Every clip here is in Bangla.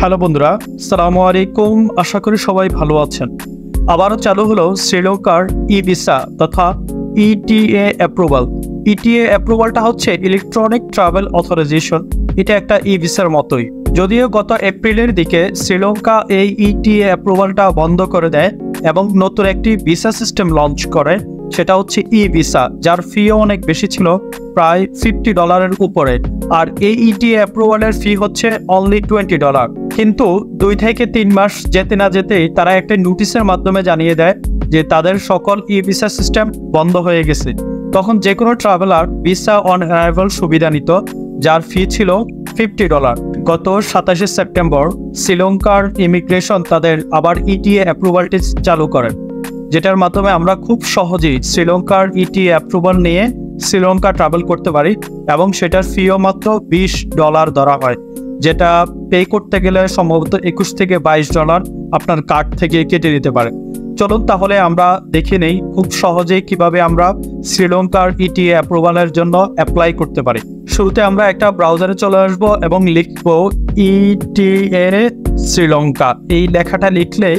হ্যালো বন্ধুরা, আসসালামু আলাইকুম। আশা করি সবাই ভালো আছেন। আবারও চালু হলো শ্রীলঙ্কার ই ভিসা তথা ইটিএ অ্যাপ্রুভাল। ইটিএ অ্যাপ্রুভালটা হচ্ছে ইলেকট্রনিক ট্রাভেল অথরাইজেশন। এটা একটা ই ভিসার মতোই, যদিও গত এপ্রিলের দিকে শ্রীলঙ্কা এই ইটিএ অ্যাপ্রুভালটা বন্ধ করে দেয় এবং নতুন একটি ভিসা সিস্টেম লঞ্চ করে। সেটা হচ্ছে ই ভিসা, যার ফিও অনেক বেশি ছিল, প্রায় $50 উপরে। আর এই ইটিএ অ্যাপ্রুভালের ফি হচ্ছে অনলি $20। কিন্তু 2 থেকে 3 মাস যেতে না যেতেই তারা একটা নোটিশের মাধ্যমে জানিয়ে দেয় যে তাদের সকল ই ভিসা সিস্টেম বন্ধ হয়ে গেছে। তখন যে কোনো ট্রাভেলার ভিসা অন অ্যারাইভাল সুবিধা নিত, যার ফি ছিল $50। গত 27 সেপ্টেম্বর শ্রীলঙ্কার ইমিগ্রেশন তাদের আবার ইটিএ অ্যাপ্রুভালটি চালু করেন, যেটার মাধ্যমে আমরা খুব সহজেই শ্রীলঙ্কার ইটিএ অ্যাপ্রুভাল নিয়ে শ্রীলঙ্কা ট্রাভেল করতে পারি এবং সেটার ফিও মাত্র $20 ধরা হয়, যেটা পে করতে গেলে সম্ভবত $21 থেকে $22 আপনার কার্ড থেকে কেটে নিতে পারে। চলুন তাহলে আমরা দেখে নেই খুব সহজেই কিভাবে আমরা শ্রীলঙ্কার ইটিএ অ্যাপ্রুভালের জন্য অ্যাপ্লাই করতে পারি। শুরুতে আমরা একটা ব্রাউজারে চলে আসব এবং লিখব ইটিএ শ্রীলঙ্কা। এই লেখাটা লিখলে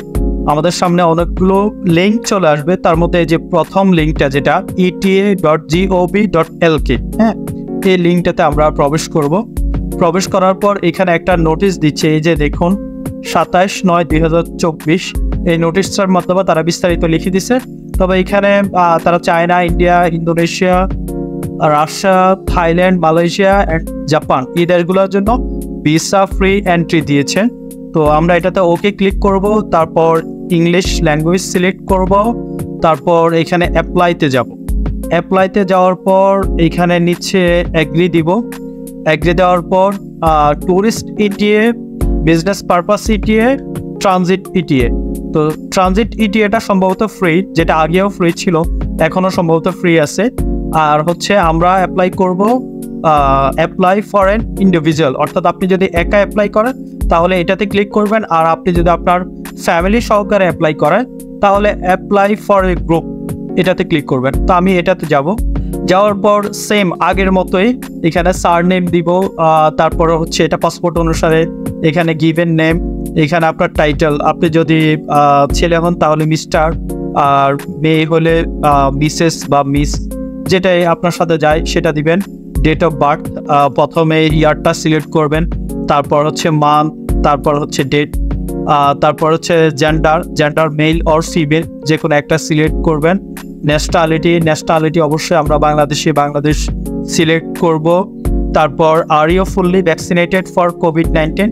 আমাদের সামনে অনেকগুলো লিঙ্ক চলে আসবে। তার মধ্যে যে প্রথম লিঙ্কটা, যেটা eta.gov.lk, হ্যাঁ, এই লিঙ্কটাতে আমরা প্রবেশ করব। প্রবেশ করার পর এখানে একটা নোটিশ দিচ্ছে, এই যে দেখুন 27/9/2024। এই নোটিশটার মাধ্যমে তারা বিস্তারিত লিখে দিছে। তবে এখানে তারা China, India, Indonesia, Russia, Thailand, Malaysia and Japan এই দেশগুলোর জন্য ভিসা ফ্রি এন্ট্রি দিয়েছে। তো আমরা এটাতে ওকে ক্লিক করব, তারপর ইংলিশ ল্যাঙ্গুয়েজ সিলেক্ট করব, তারপর এখানে অ্যাপ্লাইতে যাব। অ্যাপ্লাইতে যাওয়ার পর এখানে নিচে অ্যাগ্রি দিব। অ্যাগ্রি দেওয়ার পর tourist ETE, business purpose ETE, transit ETE. তো ট্রানজিট ইটিএটা সম্ভবত ফ্রি, যেটা আগেও ফ্রি ছিল, এখনও সম্ভবত ফ্রি আছে। আর হচ্ছে আমরা অ্যাপ্লাই করব অ্যাপ্লাই ফর অ্যান ইন্ডিভিজুয়াল, অর্থাৎ আপনি যদি একা অ্যাপ্লাই করেন তাহলে এটাতে ক্লিক করবেন, আর আপনি যদি আপনার ফ্যামিলি সহকারে অ্যাপ্লাই করেন তাহলে অ্যাপ্লাই ফর এ গ্রুপ এটাতে ক্লিক করবেন। তো আমি এটাতে যাব। যাওয়ার পর সেম আগের মতোই এখানে সারনেম দিব, তারপরে হচ্ছে এটা পাসপোর্ট অনুসারে এখানে গিভেন নেম, এখানে আপনার টাইটেল, আপনি যদি ছেলে হন তাহলে মিস্টার, আর মেয়ে হলে মিসেস বা মিস, যেটাই আপনার সাথে যায় সেটা দিবেন। ডেট অফ বার্থ প্রথমে ইয়ারটা সিলেক্ট করবেন, তারপর হচ্ছে মান্থ, তারপর হচ্ছে ডেট, তারপর হচ্ছে জেন্ডার মেল অর ফিমেল, যে কোনো একটা সিলেক্ট করবেন। ন্যাশনালিটি অবশ্যই আমরা বাংলাদেশ সিলেক্ট করব। তারপর are you fully vaccinated for covid,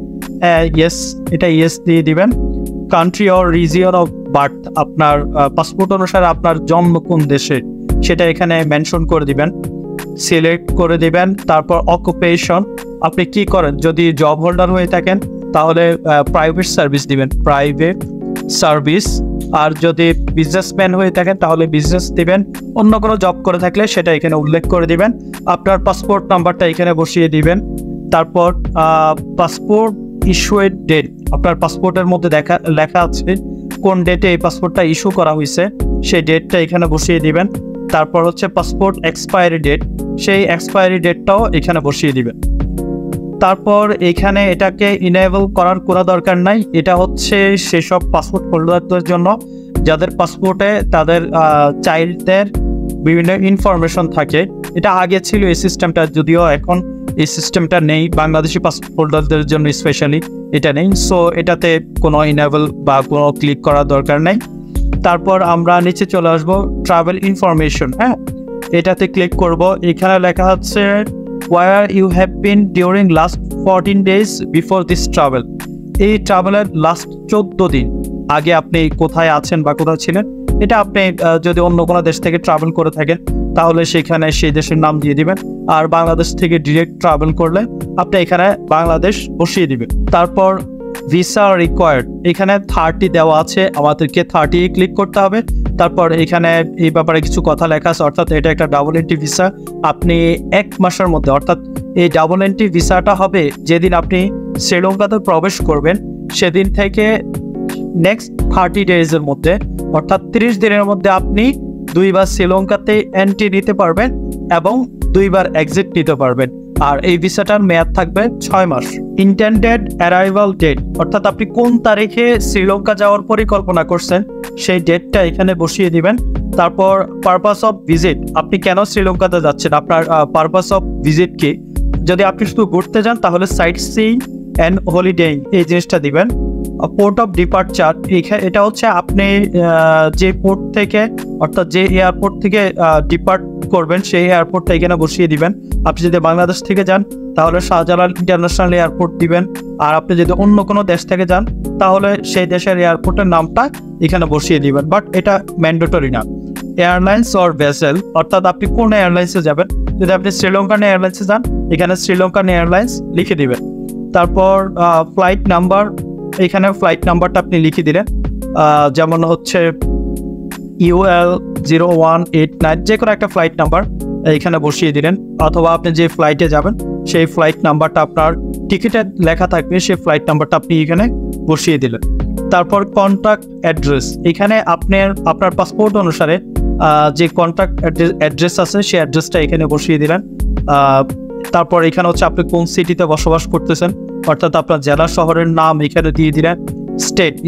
yes, এটা ইয়েস দিয়ে দিবেন। Country or region of birth, আপনার পাসপোর্ট অনুসারে আপনার জন্ম কোন দেশে সেটা এখানে মেনশন করে দিবেন, সিলেক্ট করে দিবেন। তারপর অকুপেশন, আপনি কি করেন, যদি জব হোল্ডার হয়ে থাকেন তাহলে প্রাইভেট সার্ভিস দিবেন, প্রাইভেট সার্ভিস। আর যদি বিজনেসম্যান হয়ে থাকেন তাহলে বিজনেস দিবেন। অন্য কোনো জব করে থাকলে সেটা এখানে উল্লেখ করে দিবেন। আপনার পাসপোর্ট নাম্বারটা এখানে বসিয়ে দিবেন। তারপর পাসপোর্ট ইস্যুয়ের ডেট, আপনার পাসপোর্টের মধ্যে লেখা আছে কোন ডেটে এই পাসপোর্টটা ইস্যু করা হয়েছে, সেই ডেটটা এখানে বসিয়ে দিবেন। তারপর হচ্ছে পাসপোর্ট এক্সপায়ারি ডেট, সেই এক্সপায়ারি ডেটটাও এখানে বসিয়ে দিবেন। তারপর এখানে এটাকে ইনেবল করার কোনো দরকার নাই। এটা হচ্ছে সেসব পাসপোর্ট হোল্ডারদের জন্য যাদের পাসপোর্টে তাদের চাইল্ডদের বিভিন্ন ইনফরমেশন থাকে। এটা আগে ছিল এই সিস্টেমটা, যদিও এখন এই সিস্টেমটা নেই, বাংলাদেশি পাসপোর্ট হোল্ডারদের জন্য স্পেশালি এটা নেই। সো এটাতে কোনো ইনেবল বা কোনো ক্লিক করার দরকার নেই। তারপর আমরা নিচে চলে আসবো, ট্রাভেল ইনফরমেশন, হ্যাঁ, এটাতে ক্লিক করব। এখানে লেখা হচ্ছে where you have been during last 14 days before this travel, এই ট্রাভেলের লাস্ট 14 দিন আগে আপনি কোথায় আছেন বা কোথায় ছিলেন। এটা আপনি যদি অন্য কোনো দেশ থেকে ট্রাভেল করে থাকেন তাহলে সেখানে সেই দেশের নাম দিয়ে দিবেন, আর বাংলাদেশ থেকে ডিরেক্ট ট্রাভেল করলে আপনি এখানে বাংলাদেশ বসিয়ে দিবেন। তারপর ভিসা রিকোয়ার্ড, এখানে 30 দেওয়া আছে, আমাদেরকে 30 ক্লিক করতে হবে। তারপর এখানে এই ব্যাপারে কিছু কথা লেখা আছে, অর্থাৎ এটা একটা ডাবল এন্ট্রি ভিসা। আপনি 1 মাসের মধ্যে, অর্থাৎ এই ডাবল এন্ট্রি ভিসাটা হবে যেদিন আপনি শ্রীলঙ্কাতে প্রবেশ করবেন সেদিন থেকে নেক্সট 30 ডেজের মধ্যে, অর্থাৎ 30 দিনের মধ্যে আপনি 2 বার শ্রীলঙ্কাতে এন্ট্রি নিতে পারবেন এবং 2 বার এক্সিট নিতে পারবেন। আর এই ভিসাটার মেয়াদ থাকবে 6 মাস। ইন্টেন্ডেড অ্যারাইভাল ডেট, অর্থাৎ আপনি কোন তারিখে শ্রীলঙ্কা যাওয়ার পরিকল্পনা করছেন সেই ডেটটা এখানে বসিয়ে দিবেন। তারপর পারপাস অফ ভিজিট, আপনি কেন শ্রীলঙ্কাতে যাচ্ছেন, আপনার পারপাস অফ ভিজিট কি। যদি আপনি শুধু ঘুরতে যান তাহলে সাইট সিইং অ্যান্ড হলিডেইং এই জিনিসটা দিবেন। পোর্ট অফ ডিপার্চার, এটা হচ্ছে আপনি যে পোর্ট থেকে অর্থাৎ যে এয়ারপোর্ট থেকে ডিপার্ট করবেন সেই এয়ারপোর্টটা এখানে বসিয়ে দিবেন। আপনি যদি বাংলাদেশ থেকে যান তাহলে শাহজালাল ইন্টারন্যাশনাল এয়ারপোর্ট দিবেন, আর আপনি যদি অন্য কোনো দেশ থেকে যান তাহলে সেই দেশের এয়ারপোর্টের নামটা এখানে বসিয়ে দিবেন, বাট এটা ম্যান্ডেটরি না। এয়ারলাইন্স অর ভেসেল, অর্থাৎ আপনি কোন এয়ারলাইন্সে যাবেন, যদি আপনি শ্রীলঙ্কান এয়ারলাইন্সে যান এখানে শ্রীলঙ্কান এয়ারলাইন্স লিখে দিবেন। তারপর ফ্লাইট নাম্বার, এখানে ফ্লাইট নাম্বারটা আপনি লিখে দিলেন, যেমন হচ্ছে UL0189 যে কোনো একটা ফ্লাইট নাম্বার এখানে বসিয়ে দিলেন, অথবা আপনি যে ফ্লাইটে যাবেন সেই ফ্লাইট নাম্বারটা আপনার টিকিটে লেখা থাকবে সেই ফ্লাইট নাম্বারটা আপনি এখানে বসিয়ে দিলেন। তারপর কন্ট্যাক্ট অ্যাড্রেস, এখানে আপনার পাসপোর্ট অনুসারে যে কন্ট্যাক্ট অ্যাড্রেস আছে সেই অ্যাড্রেসটা এখানে বসিয়ে দিলেন। তারপর এখানে হচ্ছে আপনি কোন সিটিতে বসবাস করতেছেন, অর্থাৎ আপনার জেলা শহরের নাম এখানে দিয়ে দিলেন।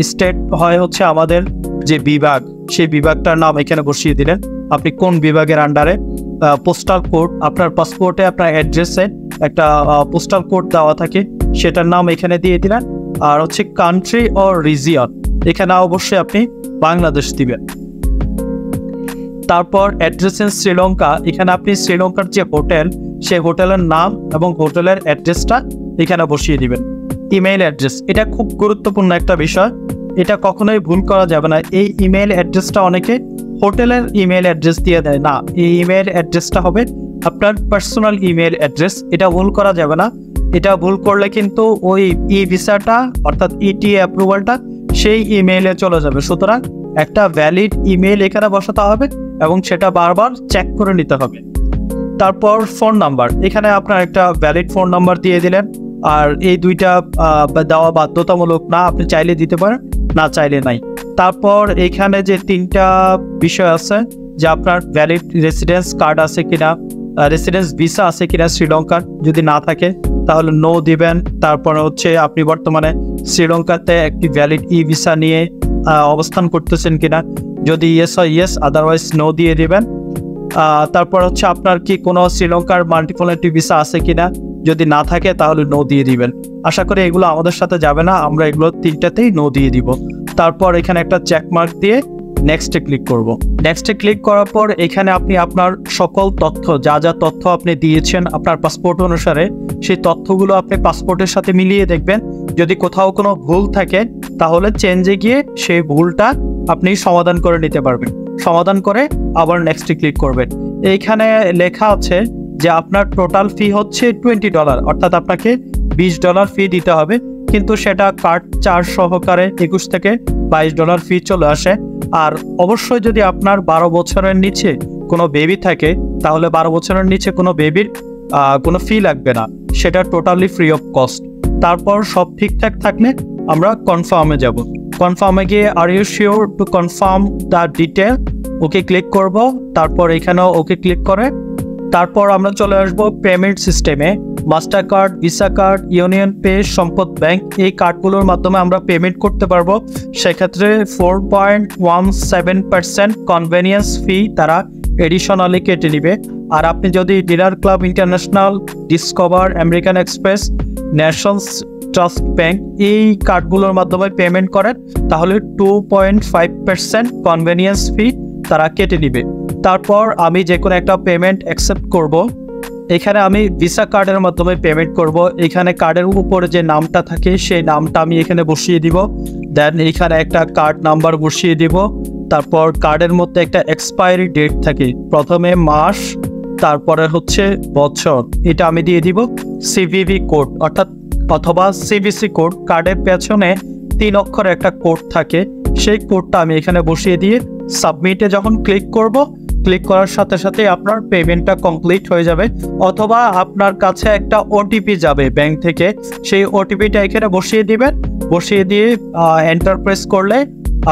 স্টেট হয় হচ্ছে আমাদের যে বিভাগ, সেই বিভাগটার নাম এখানে বসিয়ে দিলেন, আপনি কোন বিভাগের আন্ডারে। পোস্টাল কোড, আপনার পাসপোর্টে আপনার অ্যাড্রেসে একটা পোস্টাল কোড দেওয়া থাকে, সেটার নাম এখানে দিয়ে দিলেন। আর হচ্ছে কান্ট্রি ও রিজিয়ন, এখানে অবশ্যই আপনি বাংলাদেশ দিবেন। তারপর অ্যাড্রেস ইন শ্রীলঙ্কা, এখানে আপনি শ্রীলঙ্কার যে হোটেল সেই হোটেলের নাম এবং হোটেলের অ্যাড্রেসটা এখানে বসিয়ে দিবেন। ইমেইল অ্যাড্রেস, এটা খুব গুরুত্বপূর্ণ একটা বিষয়, এটা কখনোই ভুল করা যাবে না। এই ইমেইল অ্যাড্রেসটা অনেকে হোটেলের ইমেইল অ্যাড্রেস দিয়ে দেয়, না, এই ইমেইল অ্যাড্রেসটা হবে আপনার পার্সোনাল ইমেইল অ্যাড্রেস, এটা ভুল করা যাবে না। এটা ভুল করলে কিন্তু ওই ভিসাটা অর্থাৎ ETA অ্যাপ্রুভালটা সেই ইমেইলে চলে যাবে। সুতরাং একটা ভ্যালিড ইমেইল এখানে বসাতে হবে এবং সেটা বারবার চেক করে নিতে হবে। তারপর ফোন নাম্বার, এখানে আপনার একটা ভ্যালিড ফোন নাম্বার দিয়ে দিলেন, আর এই দুইটা দেওয়া বাধ্যতামূলক না, আপনি চাইলে দিতে পারেন, না চাইলে নাই। তারপর এখানে যে 3টা বিষয় আছে যে আপনার ভ্যালিড রেসিডেন্স কার্ড আছে কিনা, রেসিডেন্স ভিসা আছে কিনা শ্রীলঙ্কার, যদি না থাকে তাহলে নো দিবেন। তারপর হচ্ছে আপনি বর্তমানে শ্রীলঙ্কাতে একটি ভ্যালিড ভিসা নিয়ে অবস্থান করতেছেন কিনা, যদি ইয়েস হয় ইয়েস, আদারওয়াইজ নো দিয়ে দিবেন। তারপর হচ্ছে আপনার কি কোনো শ্রীলঙ্কার মাল্টিপলারিটি ভিসা আছে কিনা, যদি না থাকে তাহলে নো দিয়ে দিবেন। আশা করি এগুলো আমাদের সাথে যাবে না, আমরা এগুলো 3টাতেই নো দিয়ে দিব। তারপর এখানে একটা চেকমার্ক দিয়ে নেক্সটে ক্লিক করব। নেক্সটে ক্লিক করার পর এখানে আপনি আপনার সকল তথ্য, যা যা তথ্য আপনি দিয়েছেন আপনার পাসপোর্ট অনুসারে, সেই তথ্যগুলো আপনি পাসপোর্টের সাথে মিলিয়ে দেখবেন। যদি কোথাও কোনো ভুল থাকে তাহলে চেঞ্জে গিয়ে সেই ভুলটা আপনি সমাধান করে নিতে পারবেন। সমাধান করে আবার নেক্সটে ক্লিক করবেন। এইখানে লেখা আছে যে আপনার টোটাল ফি হচ্ছে $20, অর্থাৎ আপনাকে $20 ফি দিতে হবে, কিন্তু সেটা কার্ড চার্জ সহকারে $21 থেকে $22 ফি চলে আসে। আর অবশ্যই যদি আপনার 12 বছরের নিচে কোনো বেবি থাকে তাহলে 12 বছরের নিচে কোনো বেবির কোনো ফি লাগবে না, সেটা টোটালি ফ্রি অফ কস্ট। তারপর সব ঠিকঠাক থাকলে আমরা কনফার্মে যাব। কনফার্মে গিয়ে are you sure to confirm the detail, okay click করব। তারপর এখানেও ওকে ক্লিক করে তারপর আমরা চলে আসবো পেমেন্ট সিস্টেমে। Master card, visa card, union pay, সম্পদ ব্যাংক, এই কার্ডগুলোর মাধ্যমে আমরা পেমেন্ট করতে পারবো। সেক্ষেত্রে 4.17% কনভেনিয়েন্স ফি তারা এডিশনালি কেটে নেবে। আর আপনি যদি dealer club international, discover, American express, Nations trust bank এই কার্ডগুলোর মাধ্যমে পেমেন্ট করেন তাহলে 2.5% কনভেনিয়েন্স ফি তারা কেটে নেবে। তারপর আমি যে কোনো একটা পেমেন্ট অ্যাকসেপ্ট করব। এখানে আমি ভিসা কার্ডের মাধ্যমে পেমেন্ট করব। এখানে কার্ডের উপরে যে নামটা থাকে সেই নামটা আমি এখানে বসিয়ে দিব। দেন এখানে একটা কার্ড নাম্বার বসিয়ে দিব। তারপর কার্ডের মধ্যে একটা এক্সপায়ারি ডেট থাকে, প্রথমে মাস, তারপরে হচ্ছে বছর, এটা আমি দিয়ে দিব। CVV কোড অথবা CVC কোড, কার্ডের পেছনে 3 অক্ষরের একটা কোড থাকে, সেই কোডটা আমি এখানে বসিয়ে দিয়ে সাবমিটে যখন ক্লিক করব, ক্লিক করার সাথে সাথে আপনার পেমেন্টটা কমপ্লিট হয়ে যাবে। অথবা আপনার কাছে একটা OTP যাবে ব্যাংক থেকে, সেই OTPটা এখানে বসিয়ে দিবেন। বসিয়ে দিয়ে এন্টার প্রেস করলে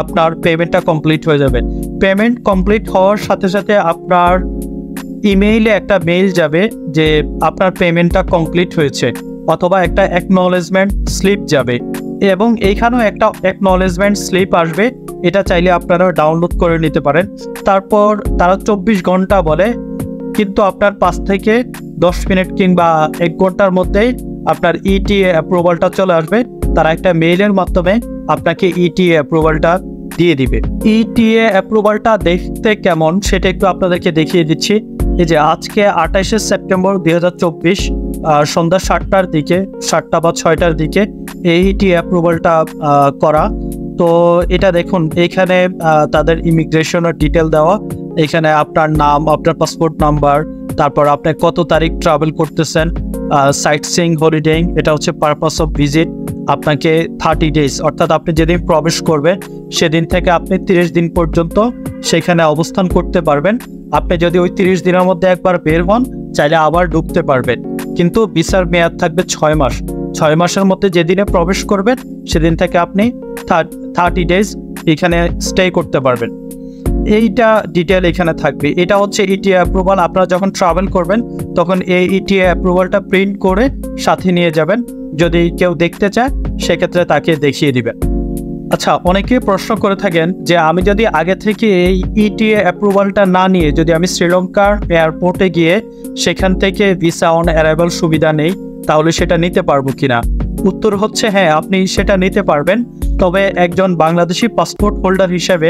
আপনার পেমেন্টটা কমপ্লিট হয়ে যাবে। পেমেন্ট কমপ্লিট হওয়ার সাথে সাথে আপনার ইমেইলে একটা মেইল যাবে যে আপনার পেমেন্টটা কমপ্লিট হয়েছে, অথবা একটা অ্যাকনলেজমেন্ট স্লিপ যাবে, এবং এইখানেও একটা অ্যাকনলেজমেন্ট স্লিপ আসবে। এটা চাইলে আপনারা ডাউনলোড করে নিতে পারেন। তারপর তারা 24 ঘন্টা বলে, কিন্তু আপনার 5 থেকে 10 মিনিট কিংবা 1 ঘন্টার মধ্যেই আপনার ইটিএ অ্যাপ্রুভালটা চলে আসবে। তারা একটা মেইলের মাধ্যমে আপনাকে ইটিএ অ্যাপ্রুভালটা দিয়ে দিবে। ইটিএ অ্যাপ্রুভালটা দেখতে কেমন সেটা একটু আপনাদেরকে দেখিয়ে দিচ্ছি। এই যে আজকে 28শে সেপ্টেম্বর 2024 সন্ধ্যা 7টার দিকে, 7টা বা 6টার দিকে এই ইটিএ অ্যাপ্রুভালটা করা। তো এটা দেখুন, এইখানে তাদের ইমিগ্রেশনের ডিটেল দেওয়া। এখানে আপনার নাম, আপনার পাসপোর্ট নাম্বার, তারপর আপনি কত তারিখ ট্রাভেল করতেছেন, সাইট সিইং, হলিডেইং, এটা হচ্ছে পারপাস অফ ভিজিট। আপনাকে 30 ডেজ, অর্থাৎ আপনি যেদিন প্রবেশ করবেন সেদিন থেকে আপনি 30 দিন পর্যন্ত সেখানে অবস্থান করতে পারবেন। আপনি যদি ওই 30 দিনের মধ্যে একবার বের হন, চাইলে আবার ঢুকতে পারবেন, কিন্তু ভিসার মেয়াদ থাকবে 6 মাস। 6 মাসের মধ্যে যেদিনে প্রবেশ করবেন সেদিন থেকে আপনি 30 ডেজ এখানে স্টে করতে পারবেন। এইটা ডিটেল এখানে থাকবে। এটা হচ্ছে ইটিএ অ্যাপ্রুভাল। আপনারা যখন ট্রাভেল করবেন তখন এই ইটিএ অ্যাপ্রুভালটা প্রিন্ট করে সাথে নিয়ে যাবেন। যদি কেউ দেখতে চায় সেক্ষেত্রে তাকে দেখিয়ে দিবেন। আচ্ছা, অনেকে প্রশ্ন করে থাকেন যে আমি যদি আগে থেকে এই ইটিএ অ্যাপ্রুভালটা না নিয়ে যদি আমি শ্রীলঙ্কার এয়ারপোর্টে গিয়ে সেখান থেকে ভিসা অন অ্যারাইভাল সুবিধা নেই, তাহলে সেটা নিতে পারবো কিনা? উত্তর হচ্ছে হ্যাঁ, আপনি সেটা নিতে পারবেন। তবে একজন বাংলাদেশি পাসপোর্ট হোল্ডার হিসেবে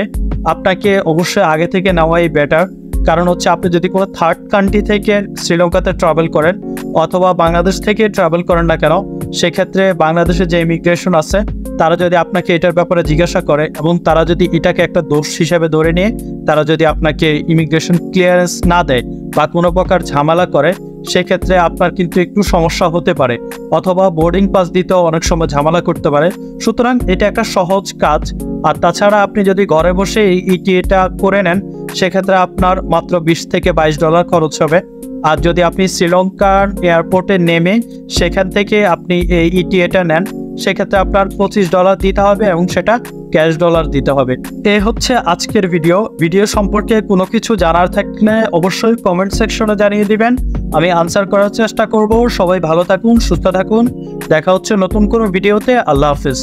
আপনাকে অবশ্যই আগে থেকে নেওয়াই বেটার। কারণ হচ্ছে আপনি যদি কোনো থার্ড কান্ট্রি থেকে শ্রীলঙ্কাতে ট্রাভেল করেন অথবা বাংলাদেশ থেকে ট্রাভেল করেন না কেন, সেক্ষেত্রে বাংলাদেশের যে ইমিগ্রেশন আছে তারা যদি আপনাকে এটার ব্যাপারে জিজ্ঞাসা করে এবং তারা যদি এটাকে একটা দোষ হিসেবে ধরে নিয়ে তারা যদি আপনাকে ইমিগ্রেশন ক্লিয়ারেন্স না দেয় বা কোনো প্রকার ঝামেলা করে, সেক্ষেত্রে আপনার কিন্তু একটু সমস্যা হতে পারে, অথবা বোর্ডিং পাস দিতেও অনেক সময় ঝামেলা করতে পারে। সুতরাং এটা একটা সহজ কাজ। আর তাছাড়া আপনি যদি ঘরে বসে এই ইটিএটা করে নেন, সেক্ষেত্রে আপনার মাত্র $20 থেকে $22 খরচ হবে। আর যদি আপনি শ্রীলঙ্কার এয়ারপোর্টে নেমে সেখান থেকে আপনি এই ইটিএটা নেন, সেক্ষেত্রে আপনার $25 দিতে হবে এবং সেটা ক্যাশ ডলার দিতে হবে। এই হচ্ছে আজকের ভিডিও সম্পর্কে কোনো কিছু জানার থাকলে অবশ্যই কমেন্ট সেকশনে জানিয়ে দিবেন, আমি আনসার করার চেষ্টা করব। সবাই ভালো থাকুন, সুস্থ থাকুন, দেখা হচ্ছে নতুন কোনো ভিডিওতে। আল্লাহ হাফিজ।